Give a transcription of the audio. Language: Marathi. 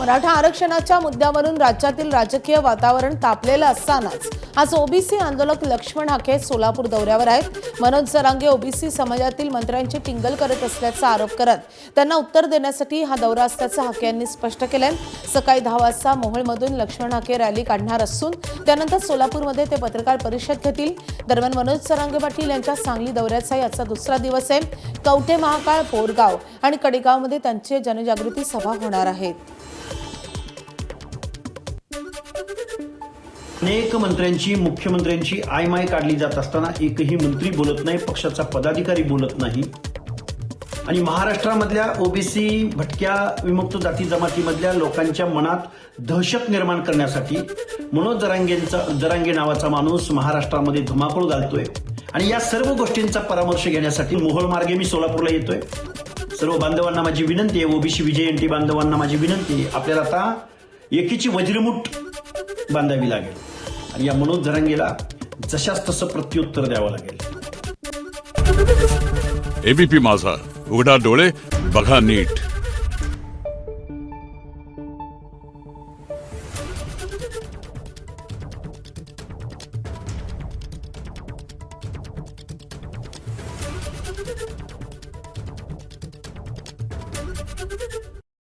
मराठा आरक्षणाच्या मुद्द्यावरून राज्यातील राजकीय वातावरण तापलेलं असतानाच आज ओबीसी आंदोलक लक्ष्मण हाके सोलापूर दौऱ्यावर आहेत। मनोज जरांगे ओबीसी समाजातील मंत्र्यांची टिंगल करत असल्याचा आरोप करत त्यांना उत्तर देण्यासाठी हा दौरा असल्याचं हाके यांनी स्पष्ट केलंय। सकाळी 10 वाजता मोहोळमधून लक्ष्मण हाके रॅली काढणार असून त्यानंतर सोलापूरमध्ये ते पत्रकार परिषद घेतील। दरम्यान मनोज जरांगे पाटील यांच्या सांगली दौऱ्याचा याचा दुसरा दिवस आहे। कवठे महाकाळ, बोरगाव आणि कडेगावमध्ये त्यांची जनजागृती सभा होणार आहेत। अनेक मंत्र्यांची मुख्यमंत्र्यांची आयमाय काढली जात असताना एकही मंत्री बोलत नाही, पक्षाचा पदाधिकारी बोलत नाही। आणि महाराष्ट्रामधल्या ओबीसी भटक्या विमुक्त जाती जमातीमधल्या लोकांच्या मनात दहशत निर्माण करण्यासाठी मनोज जरांगे नावाचा माणूस महाराष्ट्रामध्ये धुमाकूळ घालतोय। आणि या सर्व गोष्टींचा परामर्श घेण्यासाठी मोहोळ मार्गे मी सोलापूरला येतोय। सर्व बांधवांना माझी विनंती आहे, ओबीसी विजयंती बांधवांना माझी विनंती आहे, आपल्याला आता एकीची वज्रमुठ बांधावी लागेल आणि या मनोज जरांगेला जशास तसं प्रत्युत्तर द्यावं लागेल। एबीपी माझा, उघडा डोळे बघा नीट।